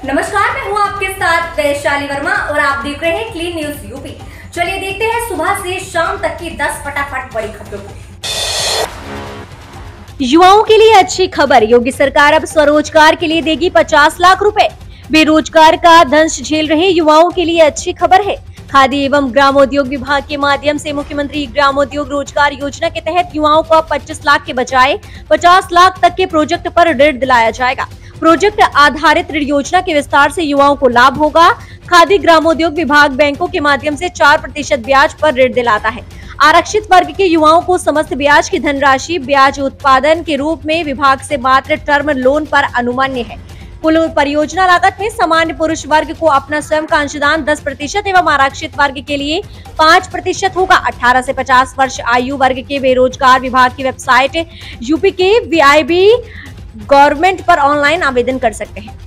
नमस्कार, मैं हूँ आपके साथ वैशाली वर्मा और आप देख रहे हैं क्लीन न्यूज यूपी। चलिए देखते हैं सुबह से शाम तक की 10 फटाफट बड़ी खबरों को। युवाओं के लिए अच्छी खबर, योगी सरकार अब स्वरोजगार के लिए देगी 50 लाख रुपए। बेरोजगार का दंश झेल रहे युवाओं के लिए अच्छी खबर है। खादी एवं ग्रामोद्योग विभाग के माध्यम से मुख्यमंत्री ग्रामोद्योग रोजगार योजना के तहत युवाओं को अब 25 लाख के बजाय 50 लाख तक के प्रोजेक्ट पर ऋण दिलाया जाएगा। प्रोजेक्ट आधारित ऋण योजना के विस्तार से युवाओं को लाभ होगा। खादी ग्रामोद्योग विभाग बैंकों के माध्यम से 4% ब्याज पर ऋण दिलाता है। आरक्षित वर्ग के युवाओं को समस्त ब्याज की धनराशि ब्याज उत्पादन के रूप में विभाग से मात्र टर्म लोन पर अनुमान्य है। कुल परियोजना लागत में सामान्य पुरुष वर्ग को अपना स्वयं का अंशदान 10% एवं आरक्षित वर्ग के लिए 5% होगा। 18 से 50 वर्ष आयु वर्ग के बेरोजगार विभाग की वेबसाइट यूपी के VIB गवर्नमेंट पर ऑनलाइन आवेदन कर सकते हैं।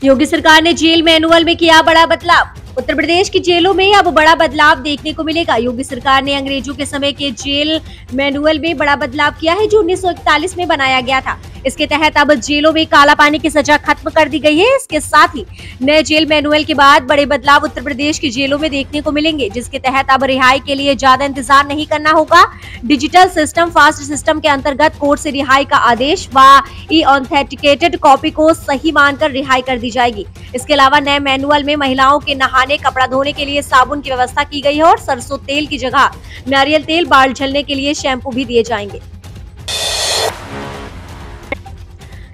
योगी सरकार ने जेल मैनुअल में किया बड़ा बदलाव। उत्तर प्रदेश की जेलों में अब बड़ा बदलाव देखने को मिलेगा। योगी सरकार ने अंग्रेजों के समय के जेल मैनुअल में बड़ा बदलाव किया है, जो 1941 में बनाया गया था। इसके तहत अब जेलों में काला पानी की सजा खत्म कर दी गई है। इसके साथ ही नए जेल मैनुअल के बाद बड़े बदलाव उत्तर प्रदेश की जेलों में देखने को मिलेंगे, जिसके तहत अब रिहाई के लिए ज्यादा इंतजार नहीं करना होगा। डिजिटल सिस्टम फास्ट सिस्टम के अंतर्गत कोर्ट से रिहाई का आदेश व ऑथेंटिकेटेड कॉपी को सही मानकर रिहाई कर दी जाएगी। इसके अलावा नए मैनुअल में महिलाओं के नहाने कपड़ा धोने के लिए साबुन की व्यवस्था की गई है और सरसों तेल की जगह नारियल तेल, बाल झलने के लिए शैम्पू भी दिए जाएंगे।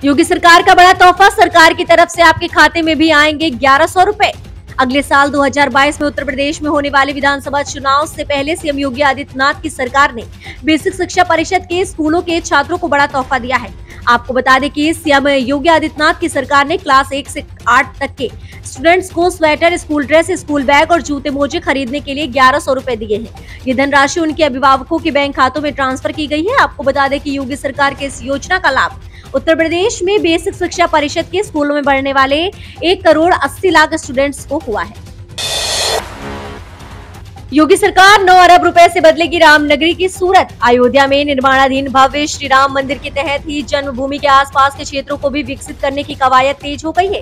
योगी सरकार का बड़ा तोहफा, सरकार की तरफ से आपके खाते में भी आएंगे 1100 रुपए। अगले साल 2022 में उत्तर प्रदेश में होने वाले विधानसभा चुनाव से पहले सीएम योगी आदित्यनाथ की सरकार ने बेसिक शिक्षा परिषद के स्कूलों के छात्रों को बड़ा तोहफा दिया है। आपको बता दें कि सीएम योगी आदित्यनाथ की सरकार ने क्लास 1 से 8 तक के स्टूडेंट्स को sweater, school dress, school bag और जूते मोजे खरीदने के लिए 1100 रुपए दिए हैं। ये धनराशि उनके अभिभावकों के बैंक खातों में ट्रांसफर की गई है। आपको बता दें कि योगी सरकार के इस योजना का लाभ उत्तर प्रदेश में बेसिक शिक्षा परिषद के स्कूलों में पढ़ने वाले 1 करोड़ 80 लाख स्टूडेंट्स को हुआ है। योगी सरकार 9 अरब रुपए से बदलेगी रामनगरी की सूरत। अयोध्या में निर्माणाधीन भव्य श्री राम मंदिर के तहत ही जन्मभूमि के आसपास के क्षेत्रों को भी विकसित करने की कवायद तेज हो गई है।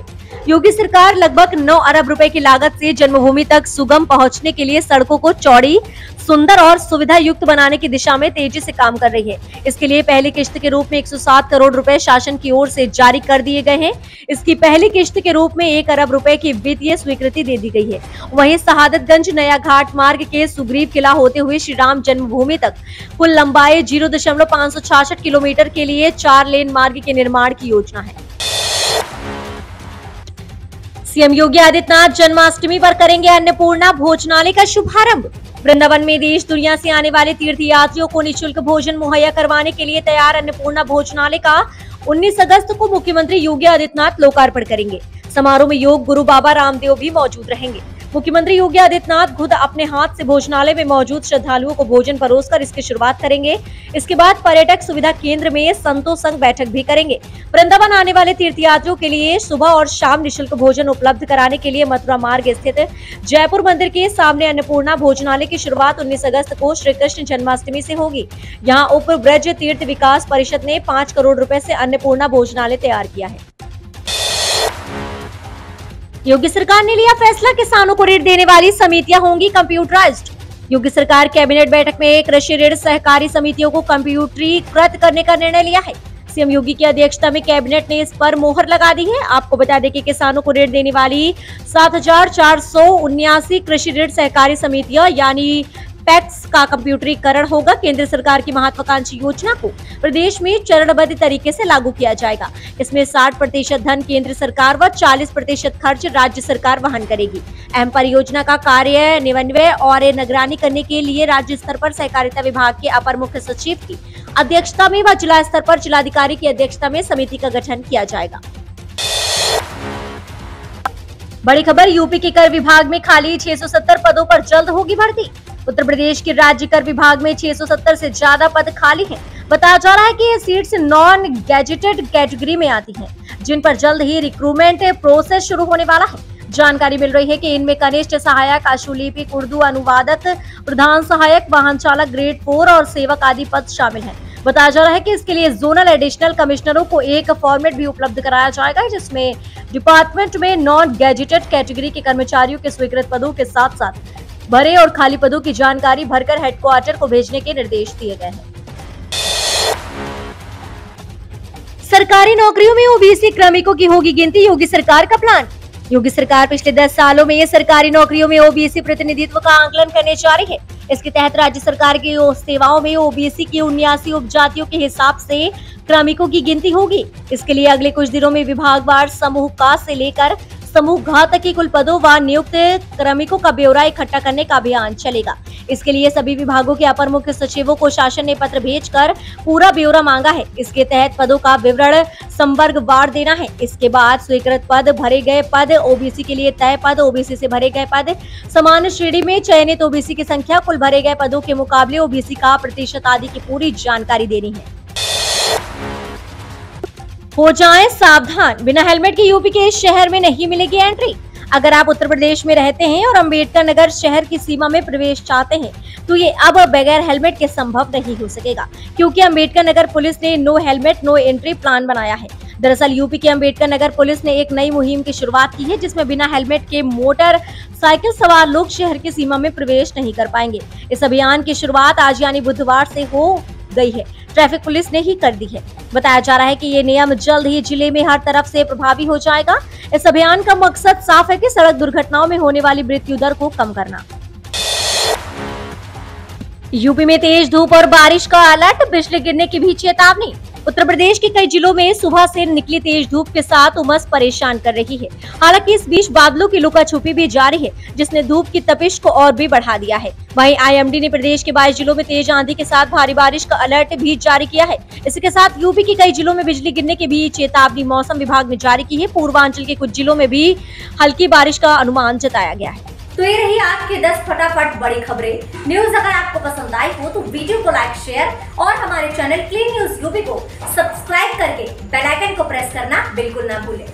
योगी सरकार लगभग 9 अरब रुपए की लागत से जन्मभूमि तक सुगम पहुंचने के लिए सड़कों को चौड़ी, सुंदर और सुविधा युक्त बनाने की दिशा में तेजी से काम कर रही है। इसके लिए पहली किश्त के रूप में 107 करोड़ रुपए शासन की ओर से जारी कर दिए गए हैं। इसकी पहली किश्त के रूप में 1 अरब रुपए की वित्तीय स्वीकृति दे दी गई है। वहीं शहादतगंज नया घाट मार्ग के सुग्रीव किला होते हुए श्री राम जन्मभूमि तक कुल लंबाई 0.566 किलोमीटर के लिए 4 लेन मार्ग के निर्माण की योजना है। सीएम योगी आदित्यनाथ जन्माष्टमी पर करेंगे अन्नपूर्णा भोजनालय का शुभारंभ। वृंदावन में देश दुनिया से आने वाले तीर्थयात्रियों को निःशुल्क भोजन मुहैया करवाने के लिए तैयार अन्नपूर्णा भोजनालय का 19 अगस्त को मुख्यमंत्री योगी आदित्यनाथ लोकार्पण करेंगे। समारोह में योग गुरु बाबा रामदेव भी मौजूद रहेंगे। मुख्यमंत्री योगी आदित्यनाथ खुद अपने हाथ से भोजनालय में मौजूद श्रद्धालुओं को भोजन परोसकर इसकी शुरुआत करेंगे। इसके बाद पर्यटक सुविधा केंद्र में संतों संग बैठक भी करेंगे। वृंदावन आने वाले तीर्थयात्रियों के लिए सुबह और शाम निःशुल्क भोजन उपलब्ध कराने के लिए मथुरा मार्ग स्थित जयपुर मंदिर के सामने अन्नपूर्णा भोजनालय की शुरुआत 19 अगस्त को श्री कृष्ण जन्माष्टमी से होगी। यहाँ उप ब्रज तीर्थ विकास परिषद ने 5 करोड़ रुपए से अन्नपूर्णा भोजनालय तैयार किया है। योगी सरकार ने लिया फैसला, किसानों को ऋण देने वाली समितियां होंगी कंप्यूटराइज्ड। योगी सरकार कैबिनेट बैठक में कृषि ऋण सहकारी समितियों को कंप्यूटरीकृत करने का निर्णय लिया है। सीएम योगी की अध्यक्षता में कैबिनेट ने इस पर मोहर लगा दी है। आपको बता दें कि किसानों को ऋण देने वाली 7,479 कृषि ऋण सहकारी समितियां यानी पैक्स का कंप्यूटरीकरण होगा। केंद्र सरकार की महत्वाकांक्षी योजना को प्रदेश में चरणबद्ध तरीके से लागू किया जाएगा। इसमें 60% धन केंद्र सरकार व 40% खर्च राज्य सरकार वहन करेगी। अहम परियोजना का कार्य निवन्वय और निगरानी करने के लिए राज्य स्तर पर सहकारिता विभाग के अपर मुख्य सचिव की अध्यक्षता में व जिला स्तर पर जिलाधिकारी की अध्यक्षता में समिति का गठन किया जाएगा। बड़ी खबर, यूपी के कर विभाग में खाली 670 पदों पर जल्द होगी भर्ती। उत्तर प्रदेश के राज्य कर विभाग में 670 से ज्यादा पद खाली हैं। बताया जा रहा है कि ये सीट्स नॉन गैजेटेड कैटेगरी में आती हैं, जिन पर जल्द ही रिक्रूटमेंट प्रोसेस शुरू होने वाला है। जानकारी मिल रही है कि इनमें कनिष्ठ सहायक, आशुलिपिक, उर्दू अनुवादक, प्रधान सहायक, वाहन चालक ग्रेड 4 और सेवक आदि पद शामिल हैं। बताया जा रहा है कि इसके लिए जोनल एडिशनल कमिश्नरों को एक फॉर्मेट भी उपलब्ध कराया जाएगा, जिसमें डिपार्टमेंट में नॉन गैजेटेड कैटेगरी के कर्मचारियों के स्वीकृत पदों के साथ साथ भरे और खाली पदों की जानकारी भरकर हेडक्वार्टर को भेजने के निर्देश दिए गए हैं। सरकारी नौकरियों में ओबीसी क्रमिकों की होगी गिनती, योगी सरकार का प्लान। योगी सरकार पिछले 10 सालों में ये सरकारी नौकरियों में ओबीसी प्रतिनिधित्व का आकलन करने जा रही है। इसके तहत राज्य सरकार की सेवाओं में ओबीसी की 79 उपजातियों के हिसाब से क्रमिकों की गिनती होगी। इसके लिए अगले कुछ दिनों में विभागवार समूह का से लेकर समूह घ तक के कुल पदों व नियुक्त क्रमिकों का ब्यौरा इकट्ठा करने का अभियान चलेगा। इसके लिए सभी विभागों के अपर मुख्य सचिवों को शासन ने पत्र भेजकर पूरा ब्यौरा मांगा है। इसके तहत पदों का विवरण संवर्गवार देना है। इसके बाद स्वीकृत पद, भरे गए पद, ओबीसी के लिए तय पद, ओबीसी से भरे गए पद, समान श्रेणी में चयनित ओबीसी की संख्या, कुल भरे गए पदों के मुकाबले ओबीसी का प्रतिशत आदि की पूरी जानकारी देनी है। हो जाएं सावधान, बिना हेलमेट के यूपी के शहर में नहीं मिलेगी एंट्री। अगर आप उत्तर प्रदेश में रहते हैं और अंबेडकर नगर शहर की सीमा में प्रवेश चाहते हैं तो ये अब बगैर हेलमेट के संभव नहीं हो सकेगा, क्योंकि अंबेडकर नगर पुलिस ने no helmet no entry plan बनाया है। दरअसल यूपी के अंबेडकर नगर पुलिस ने एक नई मुहिम की शुरुआत की है, जिसमें बिना हेलमेट के मोटर साइकिल सवार लोग शहर की सीमा में प्रवेश नहीं कर पाएंगे। इस अभियान की शुरुआत आज यानी बुधवार से हो गई है। ट्रैफिक पुलिस ने ही कर दी है। बताया जा रहा है कि ये नियम जल्द ही जिले में हर तरफ से प्रभावी हो जाएगा। इस अभियान का मकसद साफ है कि सड़क दुर्घटनाओं में होने वाली मृत्यु दर को कम करना। यूपी में तेज धूप और बारिश का अलर्ट, बिजली गिरने की भी चेतावनी। उत्तर प्रदेश के कई जिलों में सुबह से निकली तेज धूप के साथ उमस परेशान कर रही है। हालांकि इस बीच बादलों की लुका छुपी भी जारी है, जिसने धूप की तपिश को और भी बढ़ा दिया है। वहीं आईएमडी ने प्रदेश के 22 जिलों में तेज आंधी के साथ भारी बारिश का अलर्ट भी जारी किया है। इसके साथ यूपी के कई जिलों में बिजली गिरने की भी चेतावनी मौसम विभाग ने जारी की है। पूर्वांचल के कुछ जिलों में भी हल्की बारिश का अनुमान जताया गया है। तो ये रही आज की 10 फटाफट बड़ी खबरें। न्यूज अगर आपको पसंद आई हो तो वीडियो को लाइक, शेयर और हमारे चैनल क्लीन न्यूज यूपी को सब्सक्राइब करके बेल आइकन को प्रेस करना बिल्कुल ना भूलें।